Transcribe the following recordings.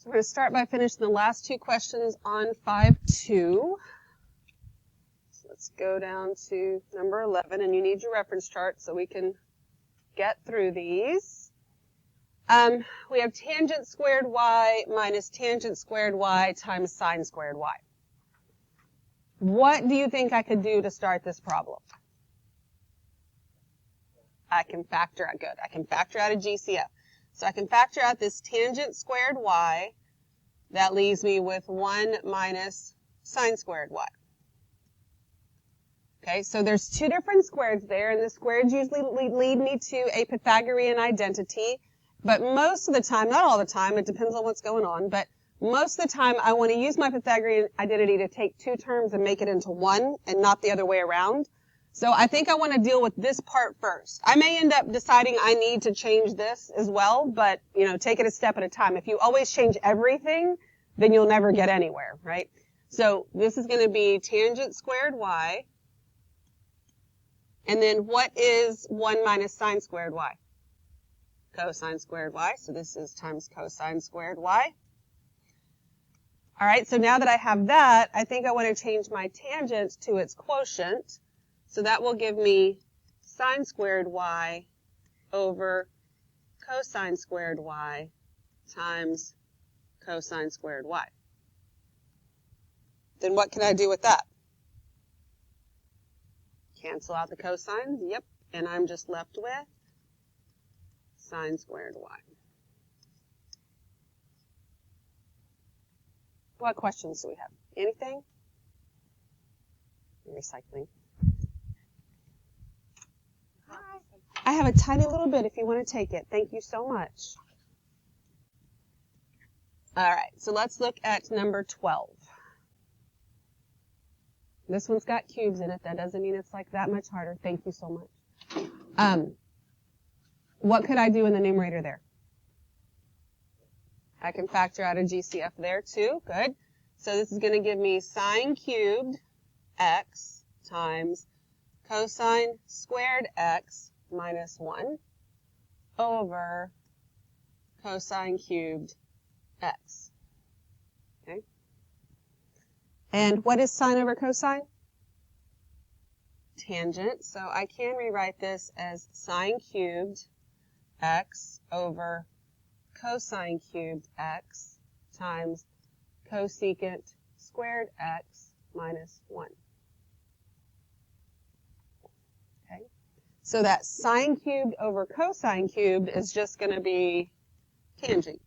we're going to start by finishing the last two questions on 5.2. So let's go down to number 11, and you need your reference chart so we can get through these. We have tangent squared y minus tangent squared y times sine squared y. What do you think I could do to start this problem? I can factor out, good. I can factor out a GCF. So I can factor out this tangent squared y. That leaves me with 1 minus sine squared y. Okay, so there's two different squareds there, and the squareds usually lead me to a Pythagorean identity. But most of the time, not all the time, it depends on what's going on, but most of the time I want to use my Pythagorean identity to take two terms and make it into one and not the other way around. So I think I want to deal with this part first. I may end up deciding I need to change this as well, but, take it a step at a time. If you always change everything, then you'll never get anywhere, right? So this is going to be tangent squared y. And then what is 1 minus sine squared y? Cosine squared y. So this is times cosine squared y. All right, so now that I have that, I think I want to change my tangent to its quotient. So that will give me sine squared y over cosine squared y times cosine squared y. Then what can I do with that? Cancel out the cosines, yep, and I'm just left with sine squared y. What questions do we have? Anything? Recycling. I have a tiny little bit if you want to take it. Thank you so much. All right, so let's look at number 12. This one's got cubes in it. That doesn't mean it's like that much harder. Thank you so much. What could I do in the numerator there? I can factor out a GCF there too. Good. So this is going to give me sine cubed x times cosine squared x minus 1 over cosine cubed x. Okay. And what is sine over cosine? Tangent. So I can rewrite this as sine cubed x over cosine cubed x times cosecant squared x minus 1. Okay. So that sine cubed over cosine cubed is just going to be tangent.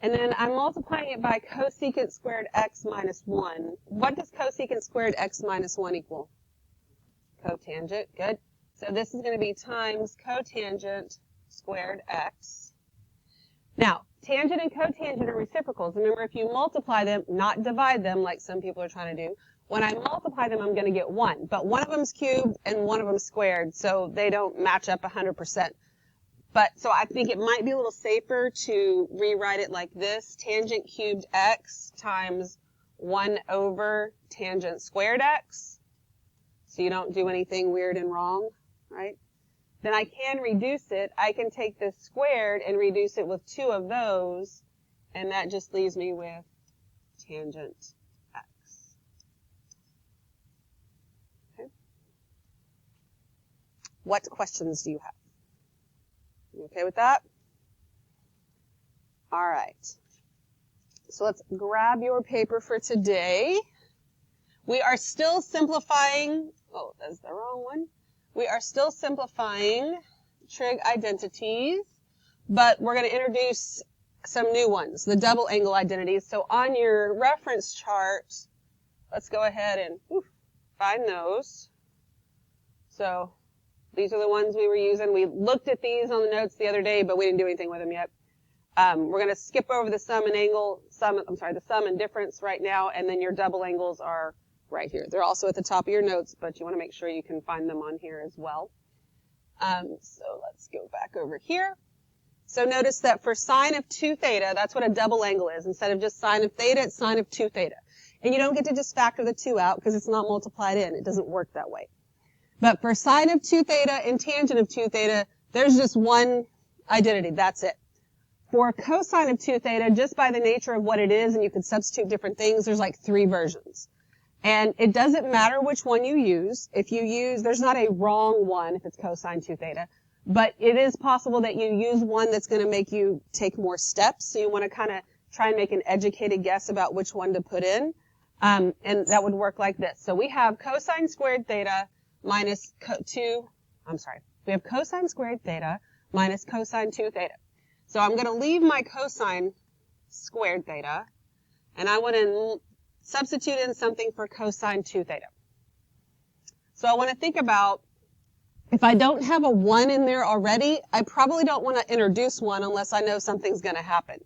And then I'm multiplying it by cosecant squared x minus 1. What does cosecant squared x minus 1 equal? Cotangent. Good. So this is going to be times cotangent squared x. Now, tangent and cotangent are reciprocals. Remember, if you multiply them, not divide them like some people are trying to do, when I multiply them, I'm going to get 1. But one of them's cubed and one of them's squared, so they don't match up 100%. But, so I think it might be a little safer to rewrite it like this. Tangent cubed x times 1 over tangent squared x. So you don't do anything weird and wrong, right? Then I can reduce it. I can take this squared and reduce it with 2 of those, and that just leaves me with tangent x. Okay. What questions do you have? You okay with that? All right. So let's grab your paper for today. We are still simplifying. Oh, that's the wrong one. We are still simplifying trig identities, but we're going to introduce some new ones, the double angle identities. So on your reference chart, let's go ahead and find those. So these are the ones we were using. We looked at these on the notes the other day, but we didn't do anything with them yet. We're going to skip over the sum and difference right now, and then your double angles are right here. They're also at the top of your notes, but you want to make sure you can find them on here as well. So let's go back over here. So notice that for sine of 2 theta, that's what a double angle is. Instead of just sine of theta, it's sine of 2 theta. And you don't get to just factor the 2 out because it's not multiplied in. It doesn't work that way. But for sine of 2 theta and tangent of 2 theta, there's just one identity, that's it. For cosine of 2 theta, just by the nature of what it is, and you can substitute different things, there's like 3 versions. And it doesn't matter which one you use. If you use, there's not a wrong one if it's cosine 2 theta, but it is possible that you use one that's going to make you take more steps. So you want to kind of try and make an educated guess about which one to put in. And that would work like this. So we have cosine squared theta minus we have cosine squared theta minus cosine 2 theta. So I'm going to leave my cosine squared theta, and I want to substitute in something for cosine 2 theta. So I want to think about, if I don't have a 1 in there already, I probably don't want to introduce 1 unless I know something's going to happen.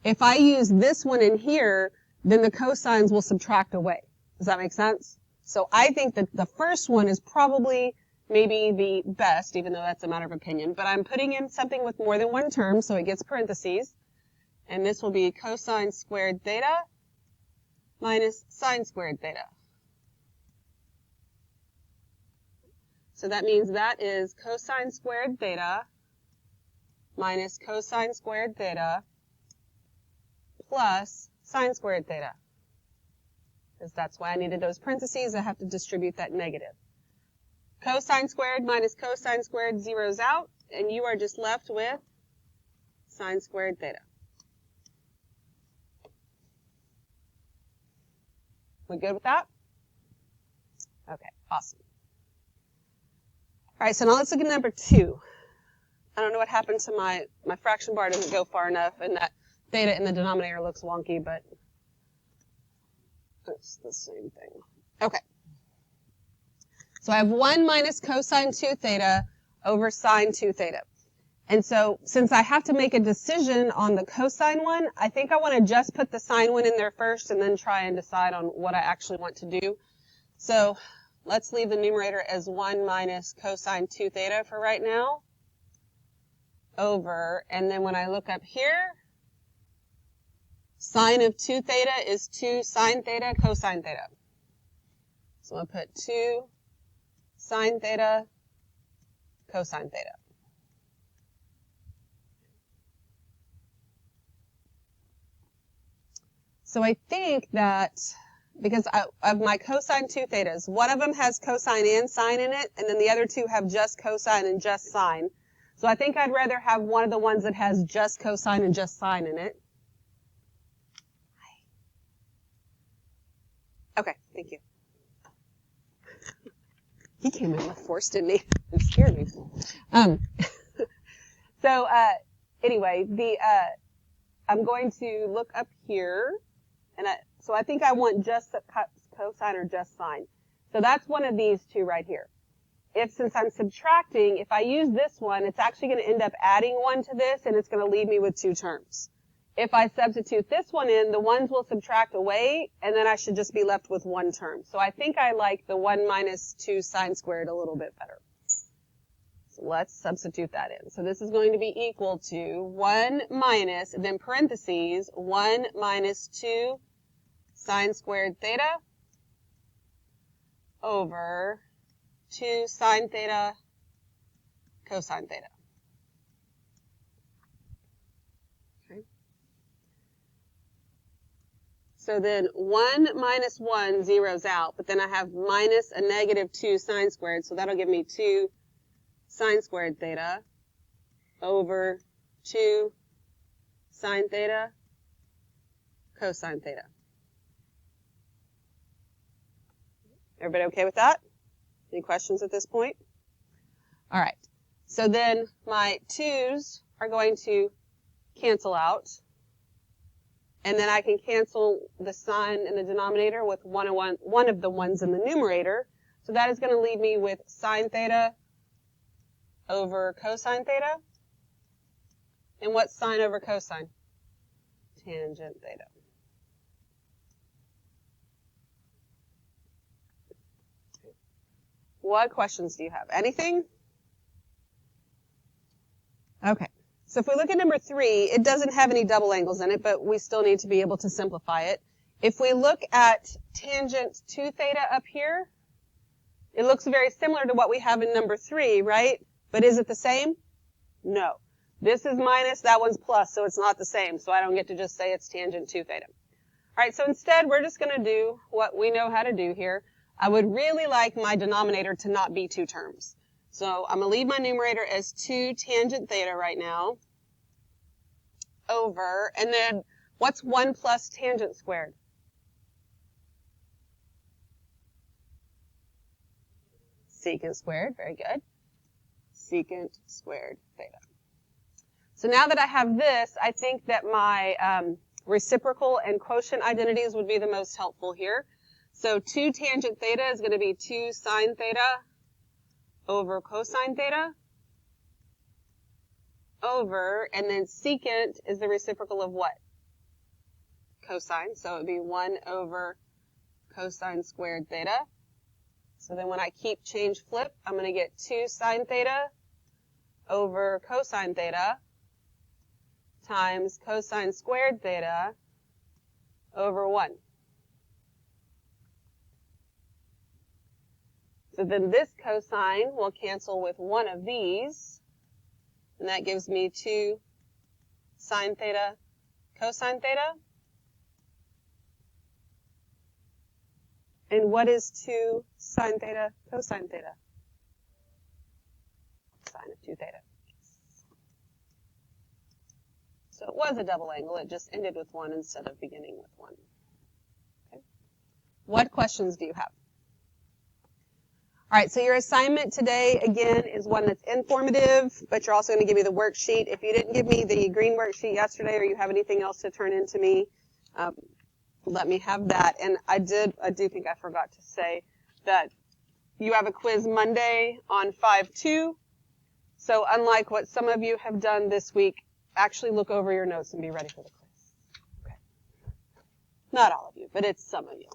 If I use this one in here, then the cosines will subtract away. Does that make sense? So I think that the first one is probably maybe the best, even though that's a matter of opinion. But I'm putting in something with more than one term, so it gets parentheses. And this will be cosine squared theta minus sine squared theta. So that means that is cosine squared theta minus cosine squared theta plus sine squared theta. Because that's why I needed those parentheses. I have to distribute that negative. Cosine squared minus cosine squared zeroes out, and you are just left with sine squared theta. We good with that? Okay, awesome. All right, so now let's look at number 2. I don't know what happened to my fraction bar doesn't go far enough, and that theta in the denominator looks wonky, but it's the same thing. Okay. So I have 1 minus cosine 2 theta over sine 2 theta. And so since I have to make a decision on the cosine one, I think I want to just put the sine one in there first and then try and decide on what I actually want to do. So let's leave the numerator as 1 minus cosine 2 theta for right now over, and then when I look up here, sine of 2 theta is 2 sine theta cosine theta. So I'll put 2 sine theta cosine theta. So I think that because of my cosine 2 thetas, one of them has cosine and sine in it, and then the other 2 have just cosine and just sine. So I think I'd rather have one of the ones that has just cosine and just sine in it. Okay, thank you. He came in with force, didn't he? It scared me. Anyway, I'm going to look up here, and so I think I want just cosine or just sine. So that's one of these 2 right here. Since I'm subtracting, if I use this one, it's actually going to end up adding 1 to this, and it's going to leave me with 2 terms. If I substitute this one in, the 1s will subtract away, and then I should just be left with 1 term. So I think I like the 1 minus 2 sine squared a little bit better. So let's substitute that in. So this is going to be equal to 1 minus, and then parentheses, 1 minus 2 sine squared theta over 2 sine theta cosine theta. Okay. So then 1 minus 1 zeroes out, but then I have minus a negative 2 sine squared, so that'll give me 2 sine squared theta over 2 sine theta cosine theta. Everybody okay with that? Any questions at this point? All right. So then my 2's are going to cancel out. And then I can cancel the sine in the denominator with one of the ones in the numerator. So that is going to leave me with sine theta over cosine theta. And what's sine over cosine? Tangent theta. What questions do you have? Anything? Okay. So if we look at number 3, it doesn't have any double angles in it, but we still need to be able to simplify it. If we look at tangent 2 theta up here, it looks very similar to what we have in number 3, right? But is it the same? No. This is minus, that one's plus, so it's not the same. So I don't get to just say it's tangent 2 theta. All right, so instead we're just going to do what we know how to do here. I would really like my denominator to not be 2 terms. So I'm going to leave my numerator as 2 tangent theta right now. Over, and then what's 1 plus tangent squared? Secant squared, very good. Secant squared theta. So now that I have this, I think that my reciprocal and quotient identities would be the most helpful here. So 2 tangent theta is going to be 2 sine theta over cosine theta over, and then secant is the reciprocal of what? Cosine. So it would be 1 over cosine squared theta. So then when I keep change flip, I'm going to get 2 sine theta over cosine theta times cosine squared theta over 1. So then this cosine will cancel with one of these, and that gives me 2 sine theta cosine theta. And what is 2 sine theta cosine theta? Sine of 2 theta. So it was a double angle, it just ended with 1 instead of beginning with 1. Okay. What questions do you have? All right, so your assignment today, again, is one that's informative, but you're also going to give me the worksheet. If you didn't give me the green worksheet yesterday or you have anything else to turn in to me, let me have that. And I do think I forgot to say that you have a quiz Monday on 5-2. So unlike what some of you have done this week, actually look over your notes and be ready for the quiz. Okay. Not all of you, but it's some of you.